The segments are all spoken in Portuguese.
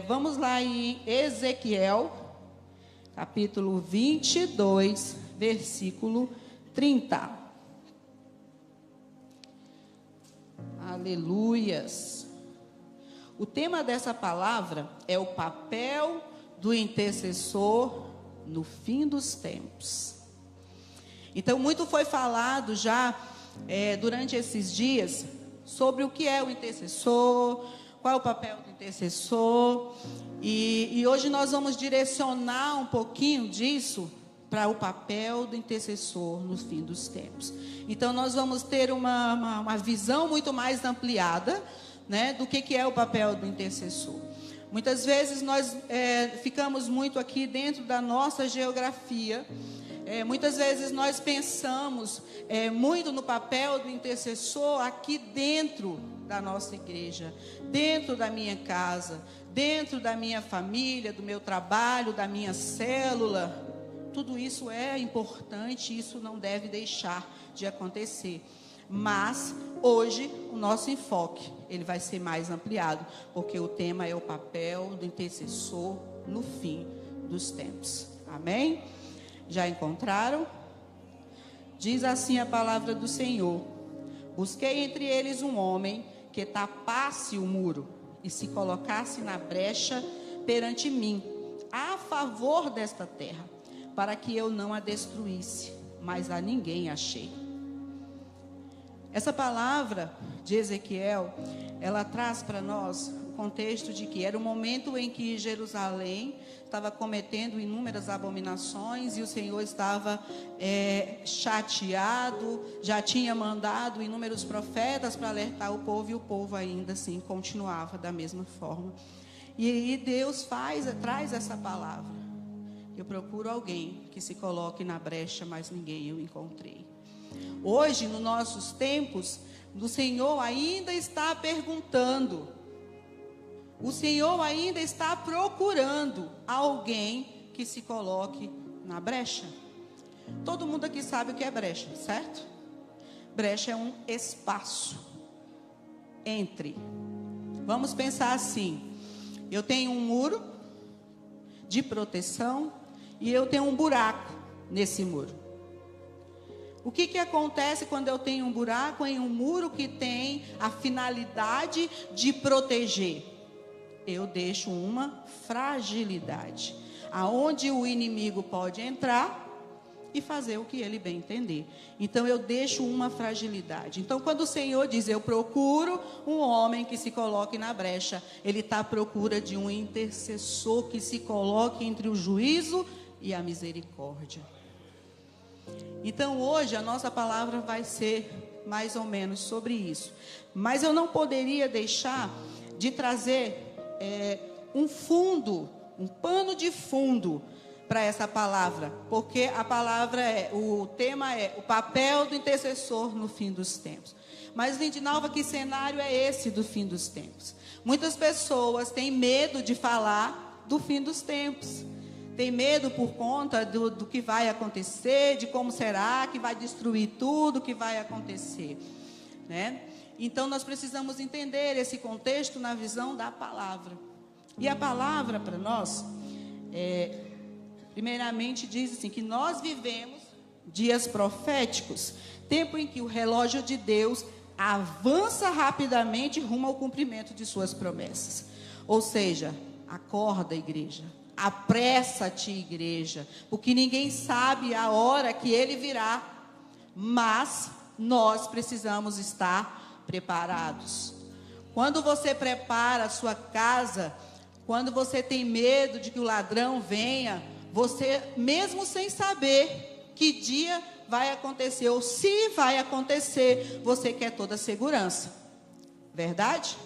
Vamos lá em Ezequiel, capítulo 22, versículo 30. Aleluias. O tema dessa palavra é o papel do intercessor no fim dos tempos. Então, muito foi falado já durante esses dias sobre o que é o intercessor, qual é o papel do intercessor, e hoje nós vamos direcionar um pouquinho disso para o papel do intercessor no fim dos tempos. Então nós vamos ter uma visão muito mais ampliada, né, do que é o papel do intercessor. Muitas vezes nós ficamos muito aqui dentro da nossa geografia. Muitas vezes nós pensamos muito no papel do intercessor aqui dentro da nossa igreja, dentro da minha casa, dentro da minha família, do meu trabalho, da minha célula. Tudo isso é importante, isso não deve deixar de acontecer. Mas hoje o nosso enfoque ele vai ser mais ampliado, porque o tema é o papel do intercessor no fim dos tempos. Amém? Já encontraram? Diz assim a palavra do Senhor: busquei entre eles um homem que tapasse o muro e se colocasse na brecha perante mim, a favor desta terra, para que eu não a destruísse, mas a ninguém achei. Essa palavra de Ezequiel, ela traz para nós o contexto de que era o momento em que Jerusalém estava cometendo inúmeras abominações e o Senhor estava chateado, já tinha mandado inúmeros profetas para alertar o povo, e o povo ainda assim continuava da mesma forma. E aí Deus traz essa palavra: eu procuro alguém que se coloque na brecha, mas ninguém eu encontrei. Hoje, nos nossos tempos, o Senhor ainda está perguntando, o Senhor ainda está procurando alguém que se coloque na brecha. Todo mundo aqui sabe o que é brecha, certo? Brecha é um espaço entre. Vamos pensar assim: eu tenho um muro de proteção e eu tenho um buraco nesse muro. O que acontece quando eu tenho um buraco em um muro que tem a finalidade de proteger? Eu deixo uma fragilidade, aonde o inimigo pode entrar e fazer o que ele bem entender. Então eu deixo uma fragilidade. Então quando o Senhor diz, eu procuro um homem que se coloque na brecha, Ele está à procura de um intercessor que se coloque entre o juízo e a misericórdia. Então hoje a nossa palavra vai ser mais ou menos sobre isso. Mas eu não poderia deixar de trazer um pano de fundo para essa palavra, porque a palavra o tema é o papel do intercessor no fim dos tempos. Mas, Lindinalva, que cenário é esse do fim dos tempos? Muitas pessoas têm medo de falar do fim dos tempos. Tem medo por conta do que vai acontecer, de como será, que vai destruir tudo, que vai acontecer, né? Então, nós precisamos entender esse contexto na visão da palavra. E a palavra para nós, primeiramente diz assim, que nós vivemos dias proféticos, tempo em que o relógio de Deus avança rapidamente rumo ao cumprimento de suas promessas. Ou seja, acorda, igreja. Apressa-te, igreja, porque ninguém sabe a hora que ele virá, mas nós precisamos estar preparados. Quando você prepara a sua casa, quando você tem medo de que o ladrão venha, você, mesmo sem saber que dia vai acontecer ou se vai acontecer, você quer toda a segurança, verdade?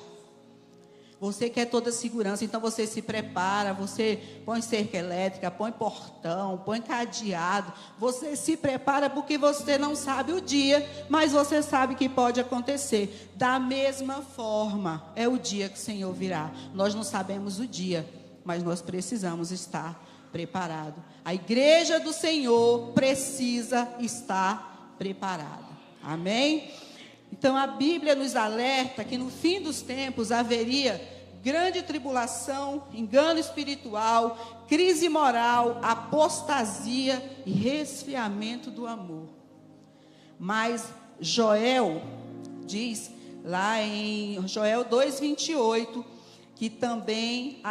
Você quer toda a segurança, então você se prepara, você põe cerca elétrica, põe portão, põe cadeado, você se prepara porque você não sabe o dia, mas você sabe que pode acontecer. Da mesma forma, é o dia que o Senhor virá. Nós não sabemos o dia, mas nós precisamos estar preparados. A igreja do Senhor precisa estar preparada. Amém? Então a Bíblia nos alerta que no fim dos tempos haveria grande tribulação, engano espiritual, crise moral, apostasia e resfriamento do amor. Mas Joel diz lá em Joel 2:28 que também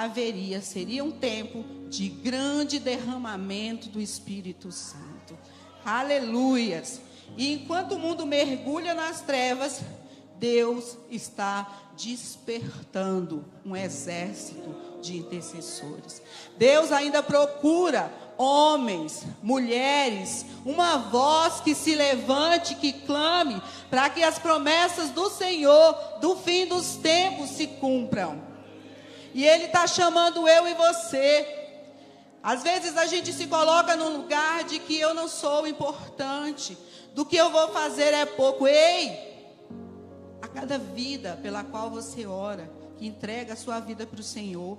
seria um tempo de grande derramamento do Espírito Santo. Aleluias! E enquanto o mundo mergulha nas trevas, Deus está despertando um exército de intercessores. Deus ainda procura homens, mulheres, uma voz que se levante, que clame, para que as promessas do Senhor, do fim dos tempos, se cumpram. E Ele está chamando eu e você. Às vezes a gente se coloca num lugar de que eu não sou importante, do que eu vou fazer é pouco. Ei! A cada vida pela qual você ora, que entrega a sua vida para o Senhor,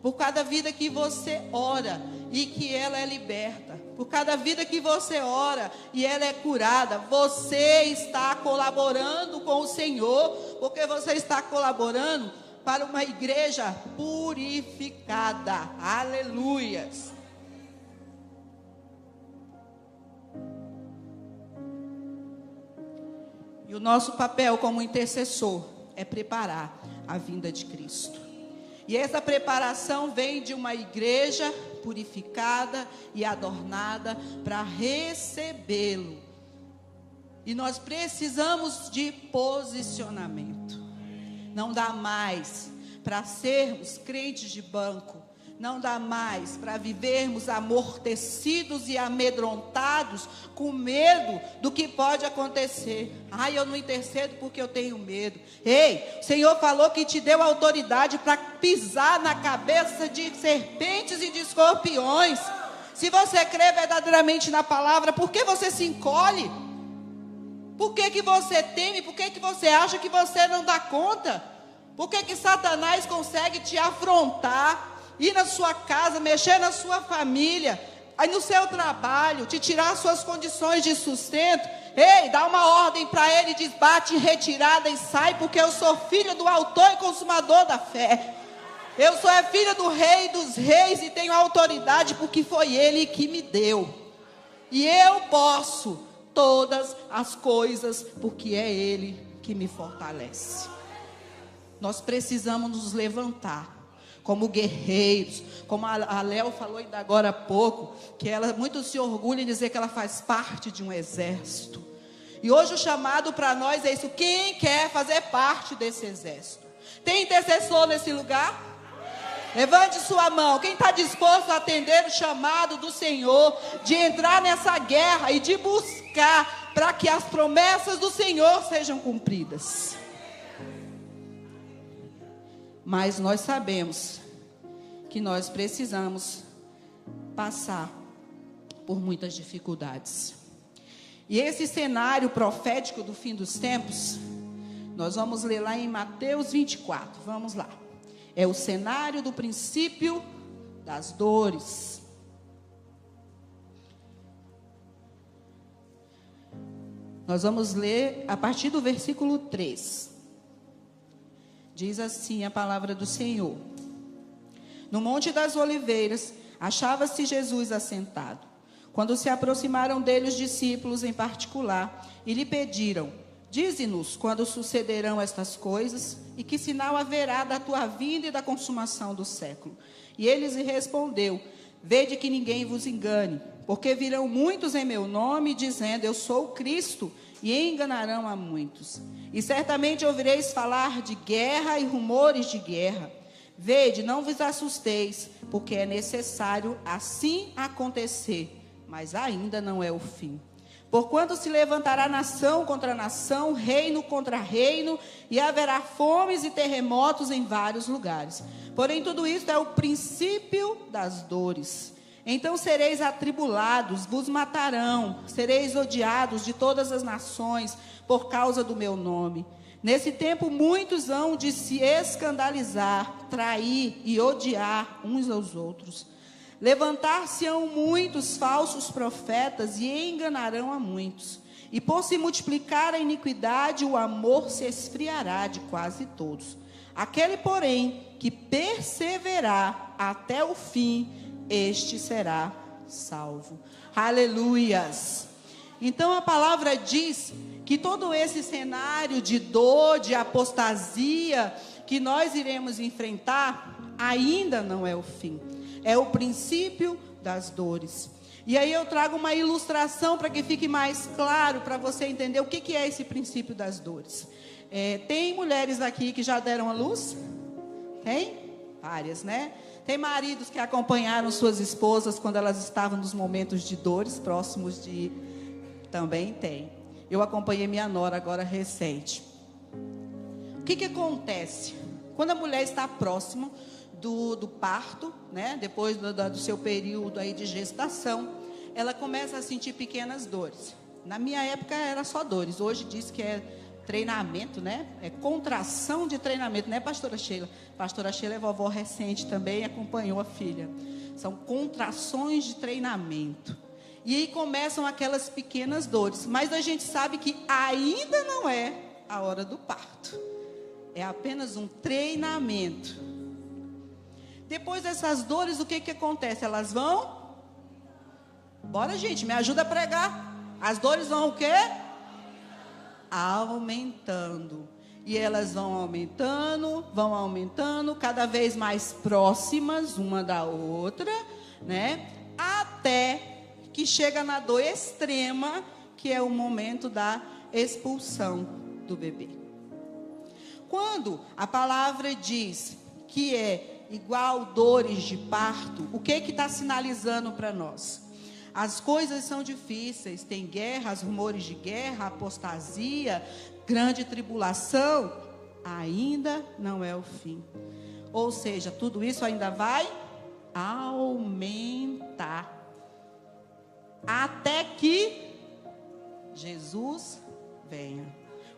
por cada vida que você ora e que ela é liberta, por cada vida que você ora e ela é curada, você está colaborando com o Senhor, porque você está colaborando para uma igreja purificada. Aleluias! E o nosso papel como intercessor é preparar a vinda de Cristo. E essa preparação vem de uma igreja purificada e adornada para recebê-lo. E nós precisamos de posicionamento. Não dá mais para sermos crentes de banco. Não dá mais para vivermos amortecidos e amedrontados, com medo do que pode acontecer. Ai, eu não intercedo porque eu tenho medo. Ei, o Senhor falou que te deu autoridade para pisar na cabeça de serpentes e de escorpiões. Se você crê verdadeiramente na palavra, por que você se encolhe? Por que você teme? Por que você acha que você não dá conta? Por que Satanás consegue te afrontar? Ir na sua casa, mexer na sua família, aí no seu trabalho, te tirar as suas condições de sustento. Ei, dá uma ordem para ele, diz: bate em retirada e sai, porque eu sou filho do autor e consumador da fé. Eu sou filho do Rei dos Reis e tenho autoridade porque foi Ele que me deu. E eu posso todas as coisas porque é Ele que me fortalece. Nós precisamos nos levantar como guerreiros, como a Léo falou ainda agora há pouco, que ela muito se orgulha em dizer que ela faz parte de um exército. E hoje o chamado para nós é isso: quem quer fazer parte desse exército? Tem intercessor nesse lugar? Levante sua mão. Quem está disposto a atender o chamado do Senhor, de entrar nessa guerra e de buscar para que as promessas do Senhor sejam cumpridas? Mas nós sabemos que nós precisamos passar por muitas dificuldades. E esse cenário profético do fim dos tempos, nós vamos ler lá em Mateus 24. Vamos lá. É o cenário do princípio das dores. Nós vamos ler a partir do versículo 3. Diz assim a palavra do Senhor: no Monte das Oliveiras, achava-se Jesus assentado. Quando se aproximaram dele os discípulos em particular, e lhe pediram: dize-nos quando sucederão estas coisas, e que sinal haverá da tua vinda e da consumação do século. E ele lhes respondeu: vede que ninguém vos engane, porque virão muitos em meu nome, dizendo: eu sou o Cristo, e enganarão a muitos. E certamente ouvireis falar de guerra e rumores de guerra. Vede, não vos assusteis, porque é necessário assim acontecer, mas ainda não é o fim. Porquanto se levantará nação contra nação, reino contra reino, e haverá fomes e terremotos em vários lugares. Porém, tudo isso é o princípio das dores. Então sereis atribulados, vos matarão, sereis odiados de todas as nações, por causa do meu nome. Nesse tempo muitos hão de se escandalizar, trair e odiar uns aos outros. Levantar-se-ão muitos falsos profetas e enganarão a muitos. E por se multiplicar a iniquidade, o amor se esfriará de quase todos. Aquele, porém, que perseverar até o fim, este será salvo. Aleluias! Então a palavra diz que todo esse cenário de dor, de apostasia que nós iremos enfrentar, ainda não é o fim. É o princípio das dores. E aí eu trago uma ilustração para que fique mais claro para você entender o que é esse princípio das dores. Tem mulheres aqui que já deram à luz? Tem? Várias, né? Tem maridos que acompanharam suas esposas quando elas estavam nos momentos de dores, próximos de... Também tem. Eu acompanhei minha nora agora recente. O que acontece? Quando a mulher está próximo do parto, né? Depois do seu período aí de gestação, ela começa a sentir pequenas dores. Na minha época era só dores. Hoje diz que é treinamento, né? É contração de treinamento, né, pastora Sheila? Pastora Sheila é vovó recente também, acompanhou a filha. São contrações de treinamento. E aí começam aquelas pequenas dores. Mas a gente sabe que ainda não é a hora do parto. É apenas um treinamento. Depois dessas dores, o que acontece? Elas vão... Bora, gente, me ajuda a pregar. As dores vão o quê? Aumentando. E elas vão aumentando, cada vez mais próximas uma da outra, né? Até que chega na dor extrema, que é o momento da expulsão do bebê. Quando a palavra diz que é igual dores de parto, o que está sinalizando para nós? As coisas são difíceis, tem guerras, rumores de guerra, apostasia, grande tribulação, ainda não é o fim. Ou seja, tudo isso ainda vai aumentar. Até que Jesus venha.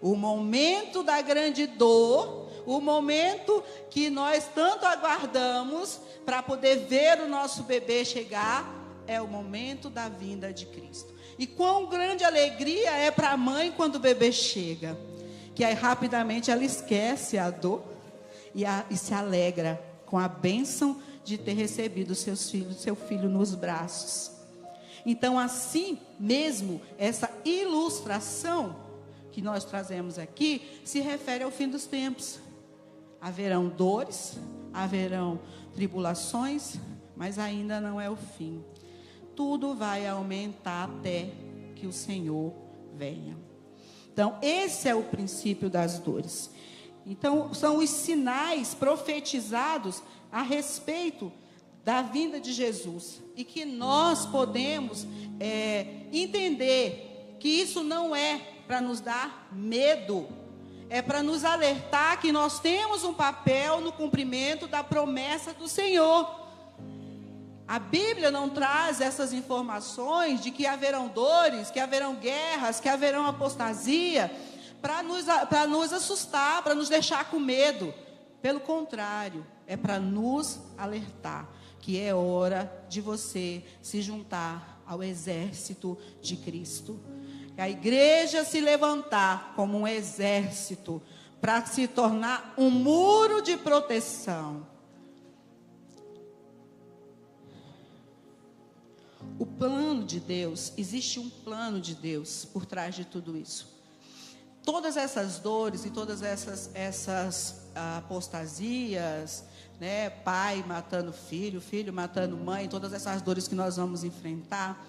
O momento da grande dor, o momento que nós tanto aguardamos para poder ver o nosso bebê chegar, é o momento da vinda de Cristo. E quão grande alegria é para a mãe quando o bebê chega, que aí rapidamente ela esquece a dor e se alegra com a bênção de ter recebido seu filho nos braços. Então, assim mesmo, essa ilustração que nós trazemos aqui se refere ao fim dos tempos. Haverão dores, haverão tribulações, mas ainda não é o fim. Tudo vai aumentar até que o Senhor venha. Então, esse é o princípio das dores. Então, são os sinais profetizados a respeito da vinda de Jesus. E que nós podemos entender que isso não é para nos dar medo. É para nos alertar que nós temos um papel no cumprimento da promessa do Senhor. A Bíblia não traz essas informações de que haverão dores, que haverão guerras, que haverão apostasia, para nos assustar, para nos deixar com medo. Pelo contrário, é para nos alertar que é hora de você se juntar ao exército de Cristo. Que a igreja se levantar como um exército para se tornar um muro de proteção. O plano de Deus, existe um plano de Deus por trás de tudo isso. Todas essas dores e todas essas apostasias, né, pai matando filho, filho matando mãe, todas essas dores que nós vamos enfrentar,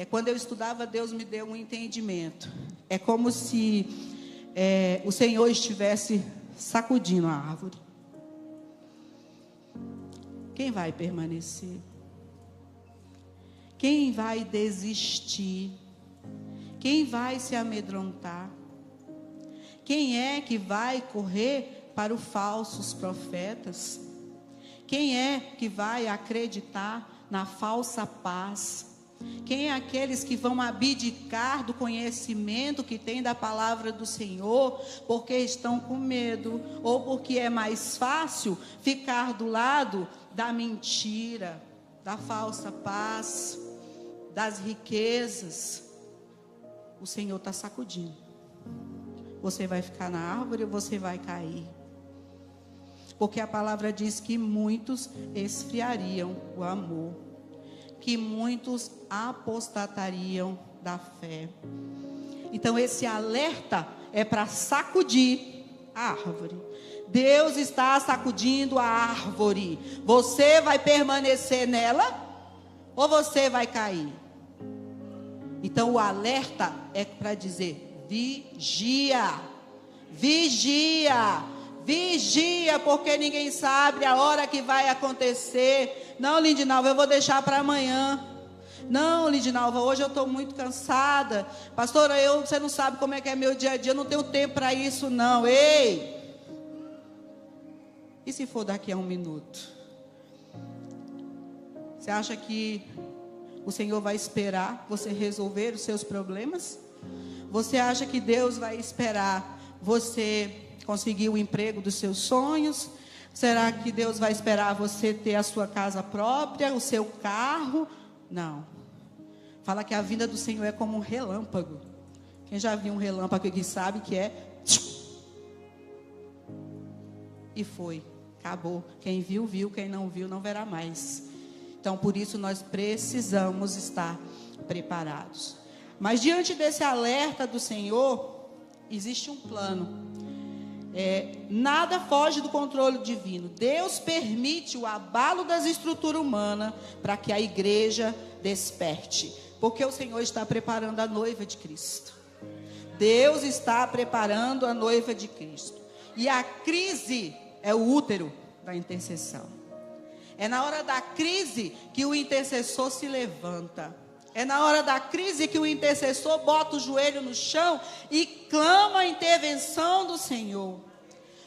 quando eu estudava, Deus me deu um entendimento. É como se o Senhor estivesse sacudindo a árvore. Quem vai permanecer? Quem vai desistir? Quem vai se amedrontar? Quem é que vai correr para os falsos profetas? Quem é que vai acreditar na falsa paz? Quem é aqueles que vão abdicar do conhecimento que tem da palavra do Senhor, porque estão com medo, ou porque é mais fácil ficar do lado da mentira, da falsa paz, das riquezas? O Senhor está sacudindo. Você vai ficar na árvore ou você vai cair? Porque a palavra diz que muitos esfriariam o amor, que muitos apostatariam da fé. Então esse alerta é para sacudir a árvore. Deus está sacudindo a árvore. Você vai permanecer nela ou você vai cair? Então o alerta é para dizer: vigia, vigia, vigia, porque ninguém sabe a hora que vai acontecer. Não, Lindinalva, eu vou deixar para amanhã. Não, Lindinalva, hoje eu estou muito cansada. Pastora, você não sabe como é que é meu dia a dia, eu não tenho tempo para isso não. Ei! E se for daqui a 1 minuto? Você acha que o Senhor vai esperar você resolver os seus problemas? Você acha que Deus vai esperar você conseguir o emprego dos seus sonhos? Será que Deus vai esperar você ter a sua casa própria, o seu carro? Não. Fala que a vinda do Senhor é como um relâmpago. Quem já viu um relâmpago aqui sabe que é... E foi, acabou. Quem viu, viu. Quem não viu, não verá mais. Então, por isso, nós precisamos estar preparados. Mas, diante desse alerta do Senhor, existe um plano. Nada foge do controle divino. Deus permite o abalo das estruturas humanas para que a igreja desperte. Porque o Senhor está preparando a noiva de Cristo. Deus está preparando a noiva de Cristo. E a crise é o útero da intercessão. É na hora da crise que o intercessor se levanta. É na hora da crise que o intercessor bota o joelho no chão e clama a intervenção do Senhor.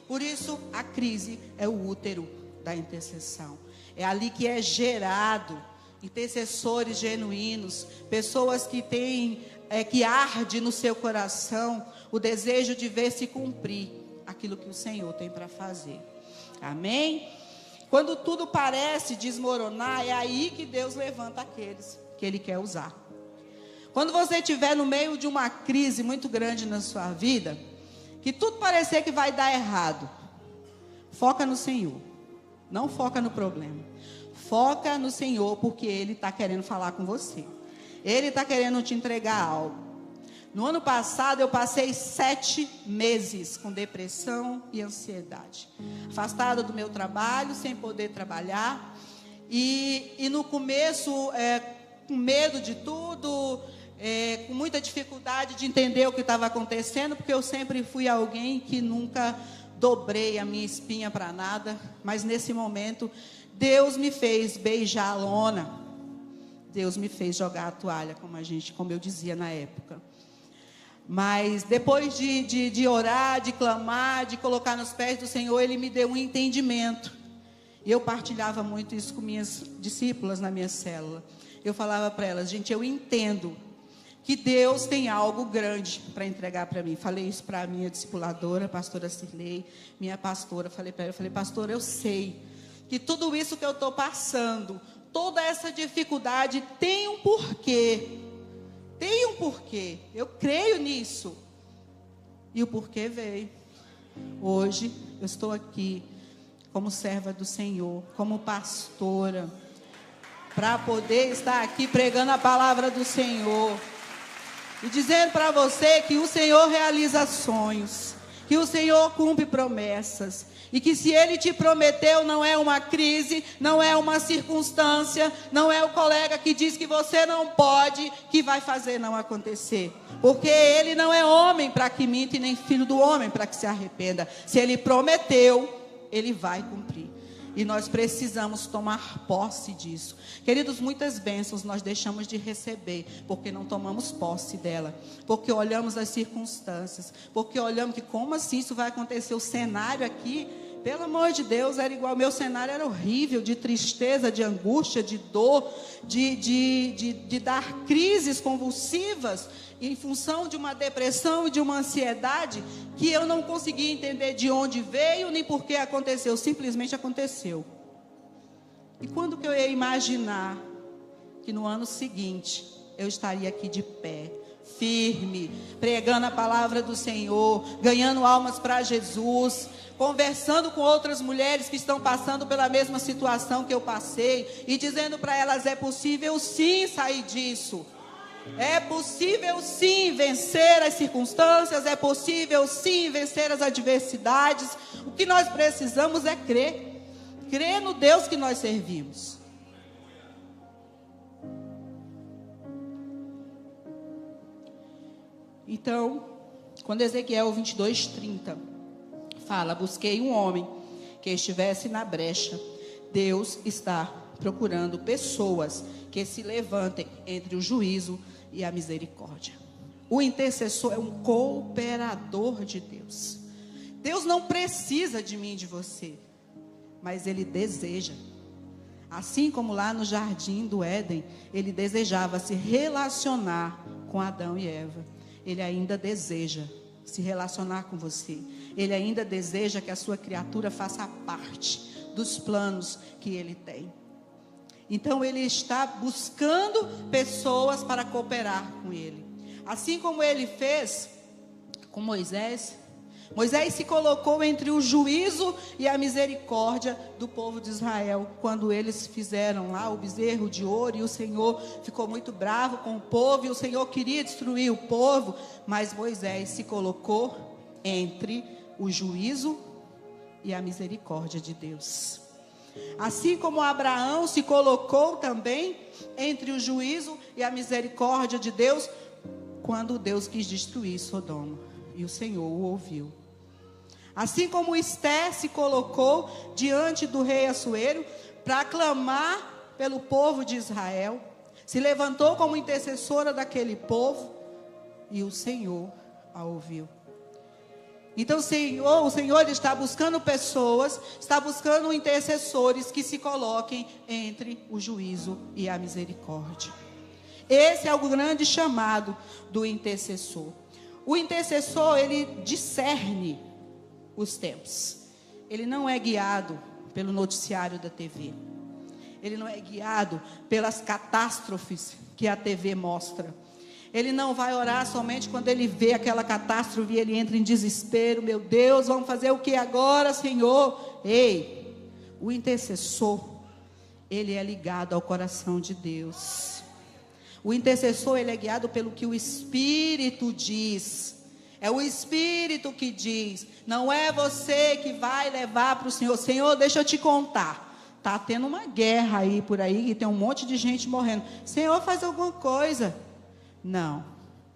Por isso, a crise é o útero da intercessão. É ali que é gerado intercessores genuínos, pessoas que têm, que arde no seu coração o desejo de ver se cumprir aquilo que o Senhor tem para fazer. Amém? Quando tudo parece desmoronar, é aí que Deus levanta aqueles que Ele quer usar. Quando você estiver no meio de uma crise muito grande na sua vida, que tudo parecer que vai dar errado, foca no Senhor. Não foca no problema. Foca no Senhor, porque Ele está querendo falar com você. Ele está querendo te entregar algo. No ano passado eu passei 7 meses com depressão e ansiedade. Afastada do meu trabalho, sem poder trabalhar. E no começo, com medo de tudo, com muita dificuldade de entender o que estava acontecendo, porque eu sempre fui alguém que nunca dobrei a minha espinha para nada. Mas nesse momento, Deus me fez beijar a lona. Deus me fez jogar a toalha, como eu dizia na época. Mas depois de orar, de clamar, de colocar nos pés do Senhor, Ele me deu um entendimento. E eu partilhava muito isso com minhas discípulas na minha célula. Eu falava para elas: gente, eu entendo que Deus tem algo grande para entregar para mim. Falei isso para a minha discipuladora, a pastora Cirlei, minha pastora. Falei para ela, pastora, eu sei que tudo isso que eu estou passando, toda essa dificuldade tem um porquê. Tem um porquê. Eu creio nisso. E o porquê veio. Hoje eu estou aqui como serva do Senhor, como pastora, para poder estar aqui pregando a palavra do Senhor e dizendo para você que o Senhor realiza sonhos, que o Senhor cumpre promessas, e que se Ele te prometeu, não é uma crise, não é uma circunstância, não é o colega que diz que você não pode, que vai fazer não acontecer. Porque Ele não é homem para que minta, e nem filho do homem para que se arrependa. Se Ele prometeu, Ele vai cumprir. E nós precisamos tomar posse disso. Queridos, muitas bênçãos nós deixamos de receber, porque não tomamos posse dela. Porque olhamos as circunstâncias. Porque olhamos que como assim isso vai acontecer? O cenário aqui, pelo amor de Deus, era igual. Meu cenário era horrível, de tristeza, de angústia, de dor, de dar crises convulsivas, em função de uma depressão e de uma ansiedade, que eu não conseguia entender de onde veio, nem por que aconteceu, simplesmente aconteceu. E quando que eu ia imaginar que no ano seguinte, eu estaria aqui de pé, firme, pregando a palavra do Senhor, ganhando almas para Jesus, conversando com outras mulheres que estão passando pela mesma situação que eu passei e dizendo para elas: é possível sim sair disso. É possível sim vencer as circunstâncias, é possível sim vencer as adversidades. O que nós precisamos é crer no Deus que nós servimos. Então, quando Ezequiel 22:30 fala: busquei um homem que estivesse na brecha, Deus está procurando pessoas que se levantem entre o juízo e a misericórdia. O intercessor é um cooperador de Deus. Deus não precisa de mim e de você, mas Ele deseja. Assim como lá no jardim do Éden, Ele desejava se relacionar com Adão e Eva. Ele ainda deseja se relacionar com você. Ele ainda deseja que a sua criatura faça parte dos planos que Ele tem. Então Ele está buscando pessoas para cooperar com Ele. Assim como Ele fez com Moisés. Moisés se colocou entre o juízo e a misericórdia do povo de Israel, quando eles fizeram lá o bezerro de ouro, e o Senhor ficou muito bravo com o povo, e o Senhor queria destruir o povo, mas Moisés se colocou entre o juízo e a misericórdia de Deus. Assim como Abraão se colocou também entre o juízo e a misericórdia de Deus, quando Deus quis destruir Sodoma, e o Senhor o ouviu. Assim como Esté se colocou diante do rei Assuero para clamar pelo povo de Israel, se levantou como intercessora daquele povo, e o Senhor a ouviu. Então o Senhor está buscando pessoas, está buscando intercessores que se coloquem entre o juízo e a misericórdia. Esse é o grande chamado do intercessor. O intercessor, ele discerne os tempos. Ele não é guiado pelo noticiário da TV. Ele não é guiado pelas catástrofes que a TV mostra. Ele não vai orar somente quando ele vê aquela catástrofe e ele entra em desespero. Meu Deus, vamos fazer o que agora, Senhor? Ei, o intercessor, ele é ligado ao coração de Deus. O intercessor, ele é guiado pelo que o Espírito diz. É o Espírito que diz. Não é você que vai levar para o Senhor. Senhor, deixa eu te contar. Está tendo uma guerra aí por aí, e tem um monte de gente morrendo. Senhor, faz alguma coisa. Não.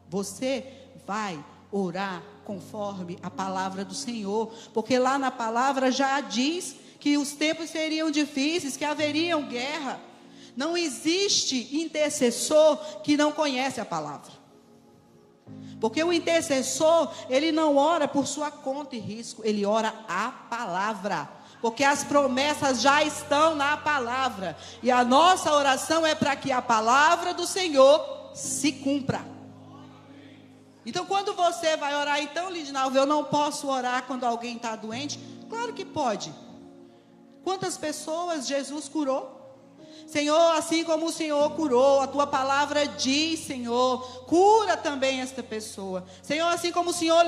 Você vai orar conforme a palavra do Senhor. Porque lá na palavra já diz que os tempos seriam difíceis, que haveriam guerra. Não existe intercessor que não conhece a palavra. Porque o intercessor, ele não ora por sua conta e risco, ele ora a palavra. Porque as promessas já estão na palavra. E a nossa oração é para que a palavra do Senhor se cumpra. Então quando você vai orar, então, Lidinalva, eu não posso orar quando alguém está doente? Claro que pode. Quantas pessoas Jesus curou? Senhor, assim como o Senhor curou, a tua palavra diz, Senhor, cura também esta pessoa. Senhor, assim como o Senhor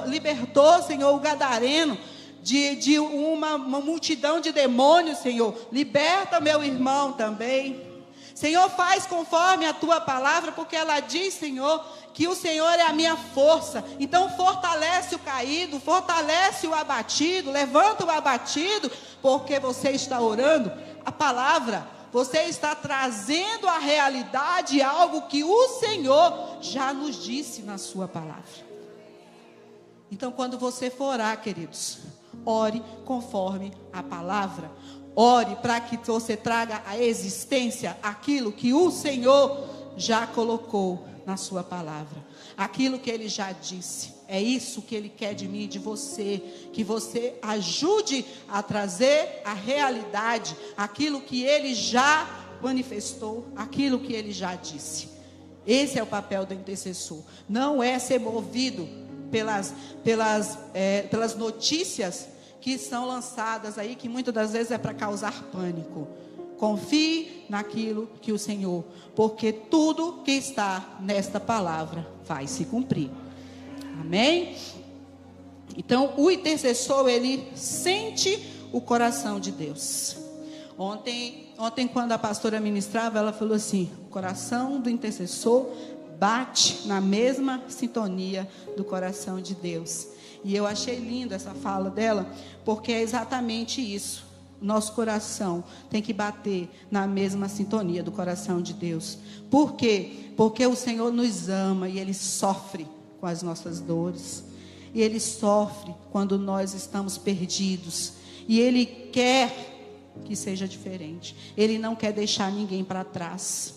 libertou, Senhor, o gadareno de uma multidão de demônios, Senhor, liberta meu irmão também. Senhor, faz conforme a tua palavra, porque ela diz, Senhor, que o Senhor é a minha força. Então fortalece o caído, fortalece o abatido, levanta o abatido, porque você está orando a palavra. Você está trazendo à realidade algo que o Senhor já nos disse na sua palavra. Então quando você for orar, queridos, ore conforme a palavra. Ore para que você traga à existência aquilo que o Senhor já colocou na sua palavra. Aquilo que Ele já disse. É isso que Ele quer de mim e de você. Que você ajude a trazer à realidade aquilo que Ele já manifestou, aquilo que Ele já disse. Esse é o papel do intercessor. Não é ser movido pelas notícias que são lançadas aí, que muitas das vezes é para causar pânico. Confie naquilo que o Senhor, porque tudo que está nesta palavra vai se cumprir. Amém? Então, o intercessor, ele sente o coração de Deus. Ontem, quando a pastora ministrava, ela falou assim: o coração do intercessor bate na mesma sintonia do coração de Deus. E eu achei lindo essa fala dela, porque é exatamente isso. Nosso coração tem que bater na mesma sintonia do coração de Deus. Por quê? Porque o Senhor nos ama e Ele sofre com as nossas dores. E Ele sofre quando nós estamos perdidos. E Ele quer que seja diferente. Ele não quer deixar ninguém para trás.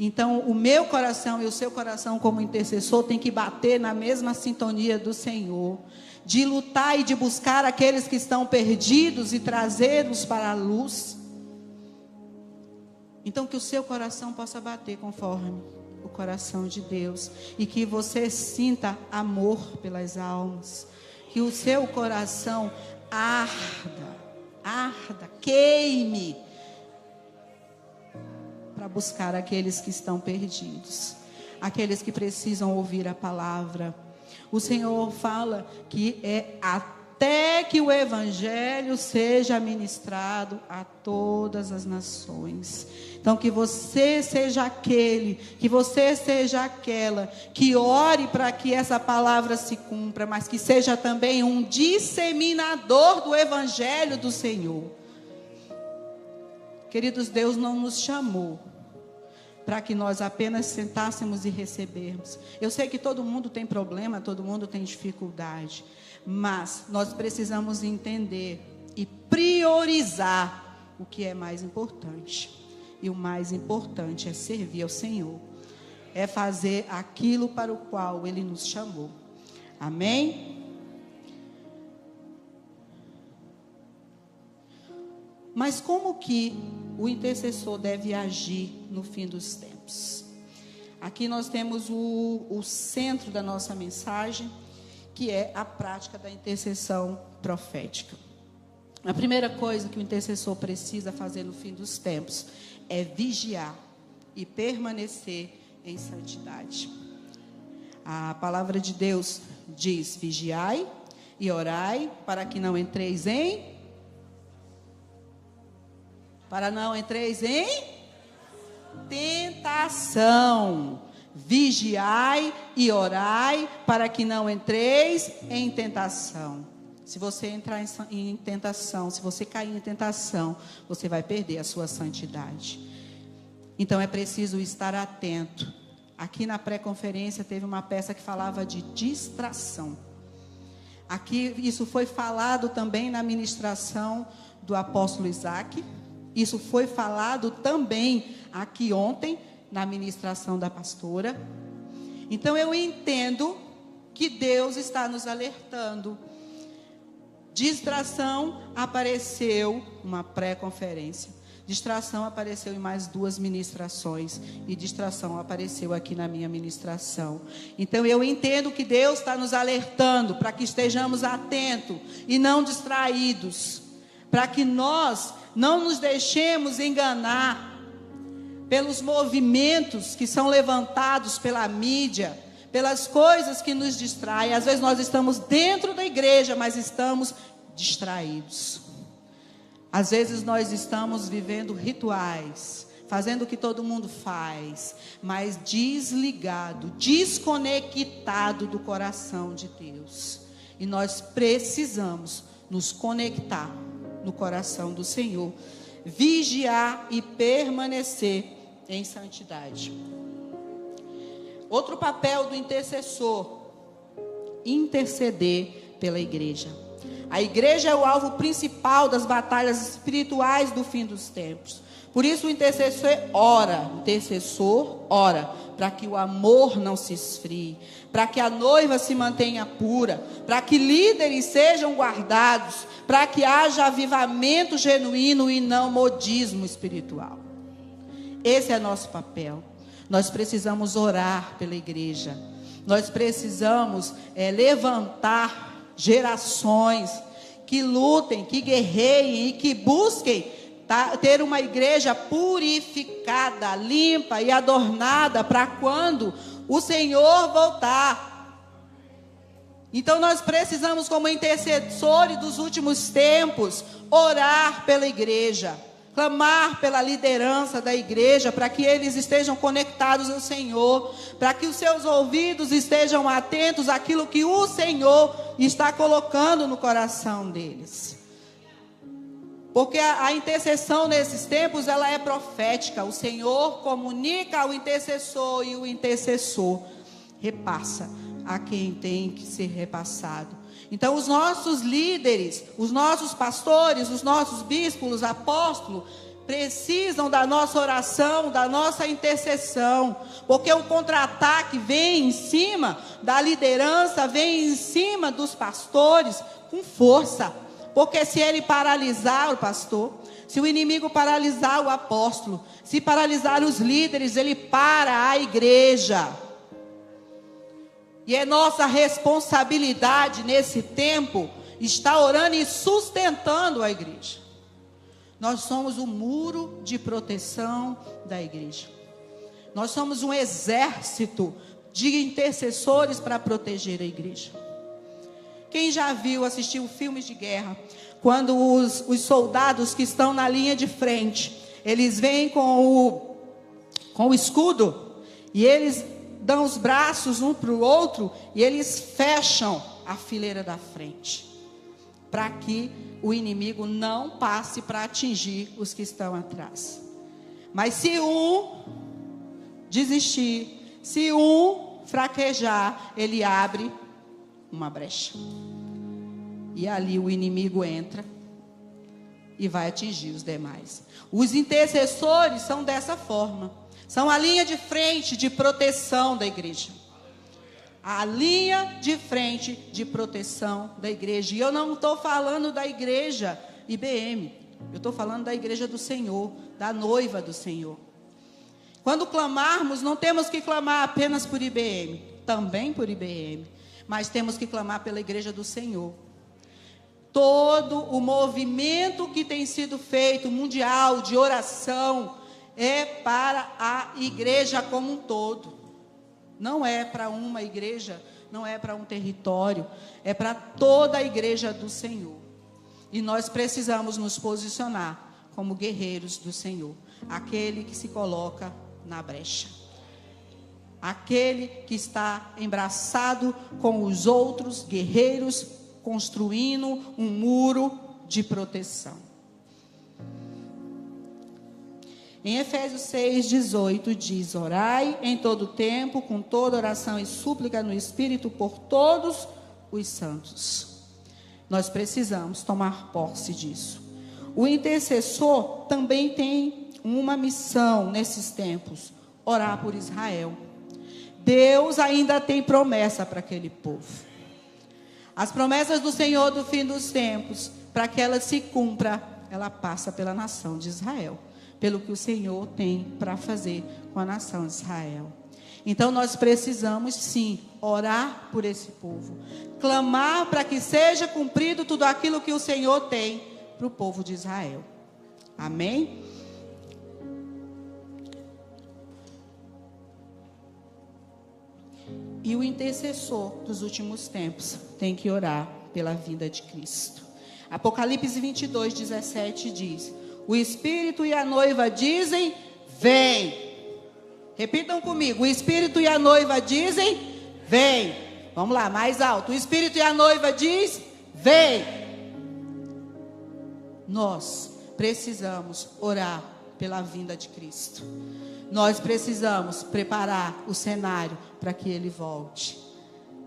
Então, o meu coração e o seu coração como intercessor tem que bater na mesma sintonia do Senhor. De lutar e de buscar aqueles que estão perdidos e trazê-los para a luz. Então, que o seu coração possa bater conforme o coração de Deus. E que você sinta amor pelas almas. Que o seu coração arda, queime. Para buscar aqueles que estão perdidos. Aqueles que precisam ouvir a palavra. O Senhor fala que é até que o evangelho seja ministrado a todas as nações. Então, que você seja aquele, que você seja aquela que ore para que essa palavra se cumpra, mas que seja também um disseminador do evangelho do Senhor. Queridos, Deus não nos chamou para que nós apenas sentássemos e recebermos. Eu sei que todo mundo tem problema, todo mundo tem dificuldade, mas nós precisamos entender e priorizar o que é mais importante. E o mais importante é servir ao Senhor, é fazer aquilo para o qual Ele nos chamou. Amém? Mas como que o intercessor deve agir no fim dos tempos? Aqui nós temos o centro da nossa mensagem, que é a prática da intercessão profética. A primeira coisa que o intercessor precisa fazer no fim dos tempos é vigiar e permanecer em santidade. A palavra de Deus diz: vigiai e orai para que não entreis em... Para não entreis em tentação. Vigiai e orai para que não entreis em tentação. Se você entrar em tentação, se você cair em tentação, você vai perder a sua santidade. Então é preciso estar atento. Aqui na pré-conferência teve uma peça que falava de distração. Aqui isso foi falado também na ministração do apóstolo Isaac. Isso foi falado também aqui ontem, na ministração da pastora. Então eu entendo que Deus está nos alertando. Distração apareceu numa pré-conferência. Distração apareceu em mais 2 ministrações. E distração apareceu aqui na minha ministração. Então eu entendo que Deus está nos alertando para que estejamos atentos e não distraídos. Para que nós não nos deixemos enganar pelos movimentos que são levantados pela mídia, pelas coisas que nos distraem. Às vezes nós estamos dentro da igreja, mas estamos distraídos. Às vezes nós estamos vivendo rituais, fazendo o que todo mundo faz, mas desligado, desconectado do coração de Deus. E nós precisamos nos conectar no coração do Senhor, vigiar e permanecer em santidade. Outro papel do intercessor: interceder pela igreja. A igreja é o alvo principal das batalhas espirituais do fim dos tempos. Por isso o intercessor ora para que o amor não se esfrie, para que a noiva se mantenha pura, para que líderes sejam guardados, para que haja avivamento genuíno e não modismo espiritual. Esse é nosso papel. Nós precisamos orar pela igreja. Nós precisamos levantar gerações que lutem, que guerreiem e que busquem ter uma igreja purificada, limpa e adornada para quando o Senhor voltar. Então nós precisamos, como intercessores dos últimos tempos, orar pela igreja, clamar pela liderança da igreja, para que eles estejam conectados ao Senhor, para que os seus ouvidos estejam atentos àquilo que o Senhor está colocando no coração deles. Porque a intercessão nesses tempos, ela é profética. O Senhor comunica ao intercessor e o intercessor repassa a quem tem que ser repassado. Então os nossos líderes, os nossos pastores, os nossos bispos, os apóstolos, precisam da nossa oração, da nossa intercessão, porque o contra-ataque vem em cima da liderança, vem em cima dos pastores com força. Porque se ele paralisar o pastor, se o inimigo paralisar o apóstolo, se paralisar os líderes, ele para a igreja. E é nossa responsabilidade nesse tempo estar orando e sustentando a igreja. Nós somos o muro de proteção da igreja. Nós somos um exército de intercessores para proteger a igreja. Quem já assistiu filmes de guerra, quando os soldados que estão na linha de frente, eles vêm com o escudo e eles dão os braços um para o outro e eles fecham a fileira da frente, para que o inimigo não passe para atingir os que estão atrás. Mas se um desistir, se um fraquejar, ele abre uma brecha. E ali o inimigo entra e vai atingir os demais. Os intercessores são dessa forma. São a linha de frente de proteção da igreja. A linha de frente de proteção da igreja. E eu não estou falando da igreja IBM. Eu estou falando da igreja do Senhor, da noiva do Senhor. Quando clamarmos, não temos que clamar apenas por IBM. Também por IBM. Mas temos que clamar pela igreja do Senhor. Todo o movimento que tem sido feito, mundial, de oração, é para a igreja como um todo. Não é para uma igreja, não é para um território, é para toda a igreja do Senhor. E nós precisamos nos posicionar como guerreiros do Senhor. Aquele que se coloca na brecha. Aquele que está embraçado com os outros guerreiros, construindo um muro de proteção. Em Efésios 6:18 diz: orai em todo tempo, com toda oração e súplica no Espírito por todos os santos. Nós precisamos tomar posse disso. O intercessor também tem uma missão nesses tempos: orar por Israel. Deus ainda tem promessa para aquele povo. As promessas do Senhor do fim dos tempos, para que ela se cumpra, ela passa pela nação de Israel. Pelo que o Senhor tem para fazer com a nação de Israel. Então nós precisamos sim orar por esse povo, clamar para que seja cumprido tudo aquilo que o Senhor tem para o povo de Israel. Amém? E o intercessor dos últimos tempos tem que orar pela vinda de Cristo. Apocalipse 22:17 diz: o Espírito e a noiva dizem: vem. Repitam comigo: o Espírito e a noiva dizem: vem. Vamos lá, mais alto. O Espírito e a noiva diz: vem. Nós precisamos orar pela vinda de Cristo. Nós precisamos preparar o cenário para que Ele volte.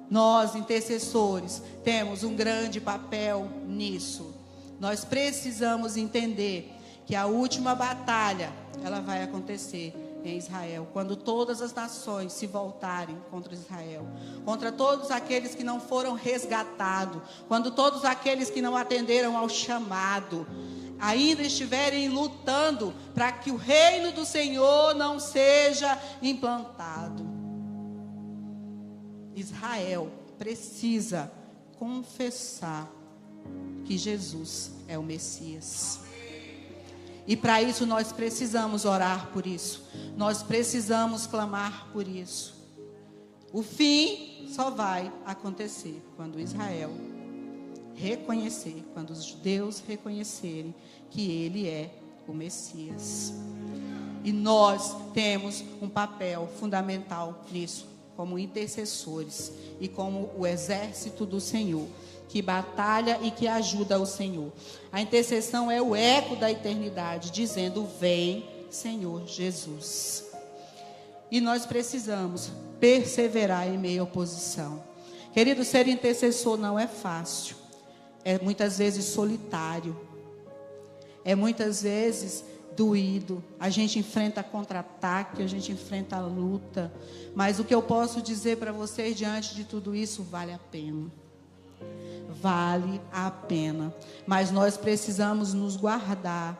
Nós, intercessores, temos um grande papel nisso. Nós precisamos entender que a última batalha, ela vai acontecer em Israel, quando todas as nações se voltarem contra Israel, contra todos aqueles que não foram resgatados, quando todos aqueles que não atenderam ao chamado, ainda estiverem lutando para que o reino do Senhor não seja implantado. Israel precisa confessar que Jesus é o Messias. E para isso nós precisamos orar por isso. Nós precisamos clamar por isso. O fim só vai acontecer quando Israel reconhecer, quando os judeus reconhecerem que ele é o Messias. E nós temos um papel fundamental nisso, como intercessores e como o exército do Senhor, que batalha e que ajuda o Senhor. A intercessão é o eco da eternidade, dizendo: vem, Senhor Jesus. E nós precisamos perseverar em meio à oposição. Querido, ser intercessor não é fácil. É muitas vezes solitário. É muitas vezes doído. A gente enfrenta contra-ataque, a gente enfrenta a luta. Mas o que eu posso dizer para vocês diante de tudo isso, vale a pena. Vale a pena. Mas nós precisamos nos guardar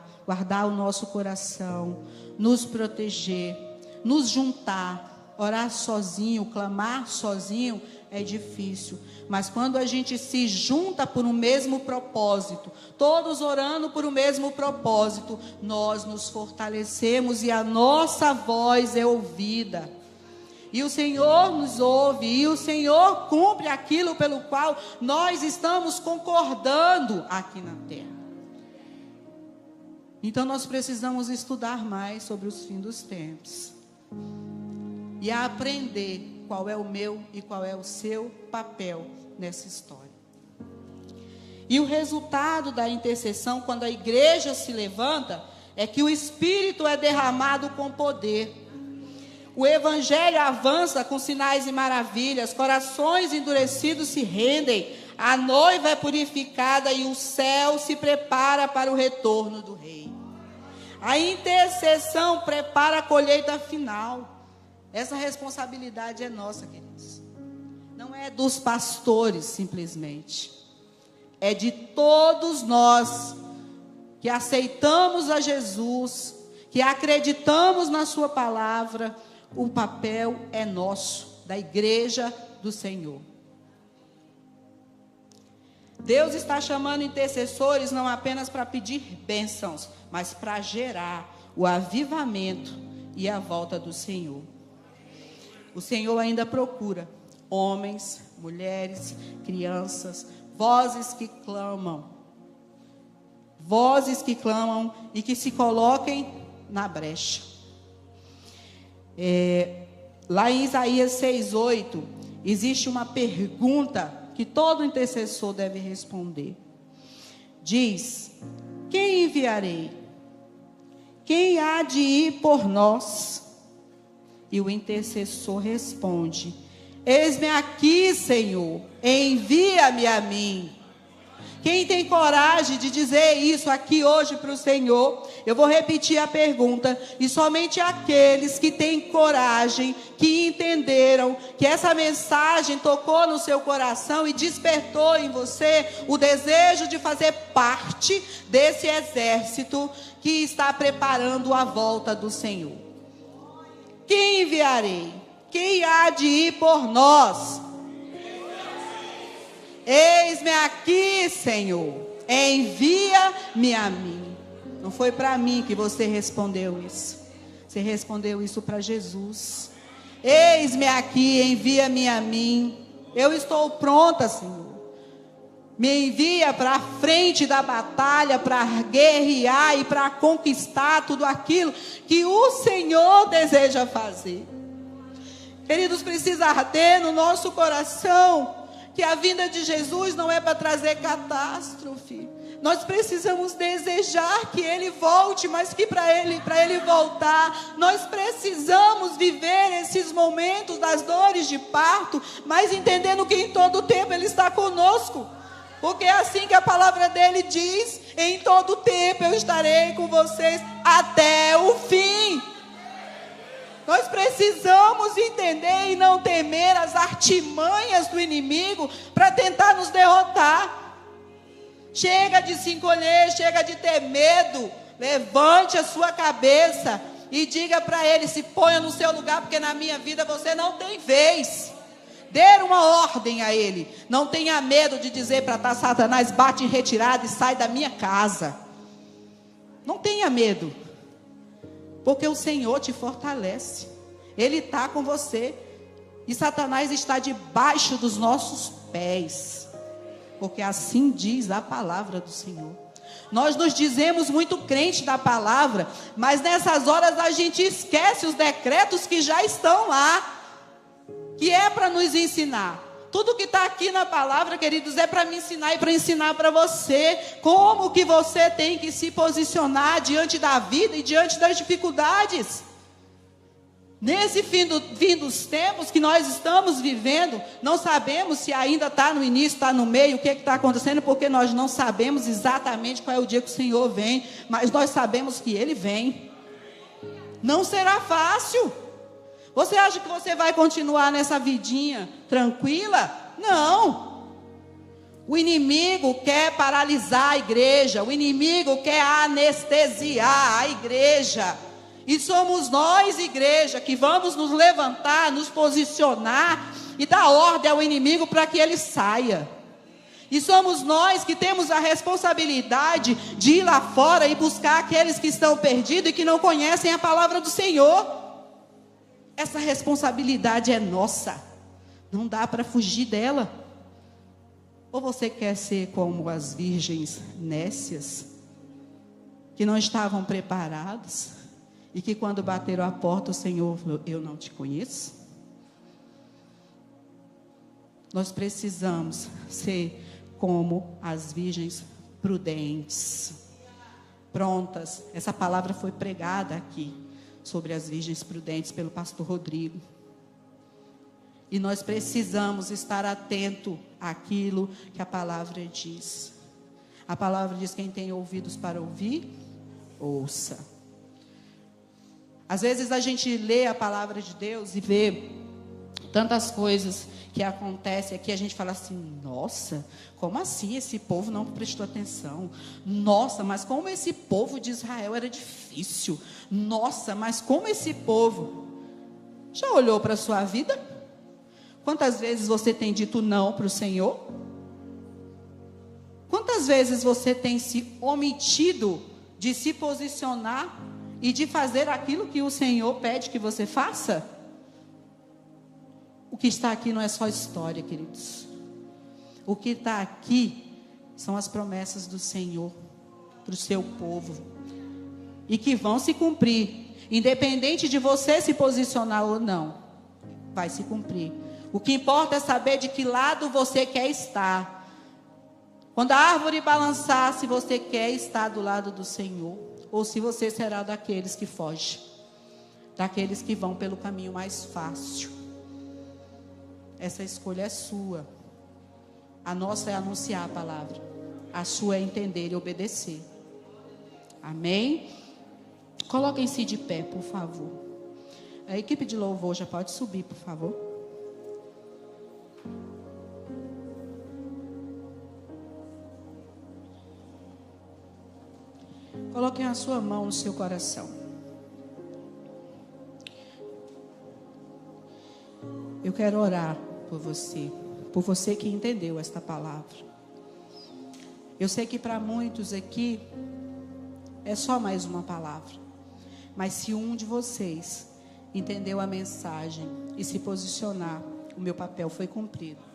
o nosso coração, nos proteger, nos juntar. Orar sozinho, clamar sozinho é difícil. Mas quando a gente se junta por um mesmo propósito, todos orando por um mesmo propósito, nós nos fortalecemos e a nossa voz é ouvida. E o Senhor nos ouve, e o Senhor cumpre aquilo pelo qual nós estamos concordando aqui na terra. Então nós precisamos estudar mais sobre os fins dos tempos. E aprender qual é o meu e qual é o seu papel nessa história. E o resultado da intercessão, quando a igreja se levanta, é que o Espírito é derramado com poder. O Evangelho avança com sinais e maravilhas, corações endurecidos se rendem, a noiva é purificada e o céu se prepara para o retorno do Rei. A intercessão prepara a colheita final. Essa responsabilidade é nossa, queridos. Não é dos pastores, simplesmente. É de todos nós que aceitamos a Jesus, que acreditamos na sua palavra. O papel é nosso, da igreja do Senhor. Deus está chamando intercessores não apenas para pedir bênçãos, mas para gerar o avivamento e a volta do Senhor. O Senhor ainda procura homens, mulheres, crianças, vozes que clamam e que se coloquem na brecha. Lá em Isaías 6:8, existe uma pergunta que todo intercessor deve responder. Diz: quem enviarei? Quem há de ir por nós? E o intercessor responde: eis-me aqui, Senhor, envia-me a mim. Quem tem coragem de dizer isso aqui hoje para o Senhor? Eu vou repetir a pergunta. E somente aqueles que têm coragem, que entenderam que essa mensagem tocou no seu coração e despertou em você o desejo de fazer parte desse exército que está preparando a volta do Senhor. Quem enviarei? Quem há de ir por nós? Eis-me aqui, Senhor, envia-me a mim. Não foi para mim que você respondeu isso. Você respondeu isso para Jesus. Eis-me aqui, envia-me a mim. Eu estou pronta, Senhor. Me envia para a frente da batalha, para guerrear e para conquistar tudo aquilo que o Senhor deseja fazer. Queridos, precisa arder no nosso coração que a vinda de Jesus não é para trazer catástrofe. Nós precisamos desejar que Ele volte, mas que para Ele voltar, nós precisamos viver esses momentos das dores de parto, mas entendendo que em todo tempo Ele está conosco. Porque é assim que a palavra dele diz: em todo tempo eu estarei com vocês até o fim. Nós precisamos entender e não temer as artimanhas do inimigo para tentar nos derrotar. Chega de se encolher, chega de ter medo. Levante a sua cabeça e diga para ele: se ponha no seu lugar, porque na minha vida você não tem vez. Dê uma ordem a ele. Não tenha medo de dizer para Satanás: bate em retirada e sai da minha casa. Não tenha medo, porque o Senhor te fortalece. Ele está com você. E Satanás está debaixo dos nossos pés, porque assim diz a palavra do Senhor. Nós nos dizemos muito crente da palavra, mas nessas horas a gente esquece os decretos que já estão lá, que é para nos ensinar. Tudo que está aqui na palavra, queridos, é para me ensinar e para ensinar para você como que você tem que se posicionar diante da vida e diante das dificuldades. Nesse fim dos tempos que nós estamos vivendo, não sabemos se ainda está no início, está no meio, o que está acontecendo, porque nós não sabemos exatamente qual é o dia que o Senhor vem, mas nós sabemos que Ele vem. Não será fácil. Você acha que você vai continuar nessa vidinha tranquila? Não. O inimigo quer paralisar a igreja, o inimigo quer anestesiar a igreja. E somos nós, igreja, que vamos nos levantar, nos posicionar e dar ordem ao inimigo para que ele saia. E somos nós que temos a responsabilidade de ir lá fora e buscar aqueles que estão perdidos e que não conhecem a palavra do Senhor. Essa responsabilidade é nossa. Não dá para fugir dela. Ou você quer ser como as virgens nécias, que não estavam preparadas? E que quando bateram a porta, o Senhor falou: eu não te conheço. Nós precisamos ser como as virgens prudentes, prontas. Essa palavra foi pregada aqui, sobre as virgens prudentes, pelo pastor Rodrigo. E nós precisamos estar atento àquilo que a palavra diz. A palavra diz: quem tem ouvidos para ouvir, ouça. Às vezes a gente lê a palavra de Deus e vê tantas coisas que acontecem aqui, a gente fala assim: nossa, como assim esse povo não prestou atenção? Nossa, mas como esse povo de Israel era difícil. Nossa, mas como esse povo... Já olhou para a sua vida? Quantas vezes você tem dito não para o Senhor? Quantas vezes você tem se omitido de se posicionar e de fazer aquilo que o Senhor pede que você faça? O que está aqui não é só história, queridos. O que está aqui são as promessas do Senhor para o seu povo, e que vão se cumprir, independente de você se posicionar ou não. Vai se cumprir. O que importa é saber de que lado você quer estar. Quando a árvore balançar, se você quer estar do lado do Senhor, ou se você será daqueles que fogem, daqueles que vão pelo caminho mais fácil. Essa escolha é sua. A nossa é anunciar a palavra, a sua é entender e obedecer. Amém? Coloquem-se de pé, por favor. A equipe de louvor já pode subir, por favor. Coloquem a sua mão no seu coração. Eu quero orar por você que entendeu esta palavra. Eu sei que para muitos aqui é só mais uma palavra, mas se um de vocês entendeu a mensagem e se posicionar, o meu papel foi cumprido.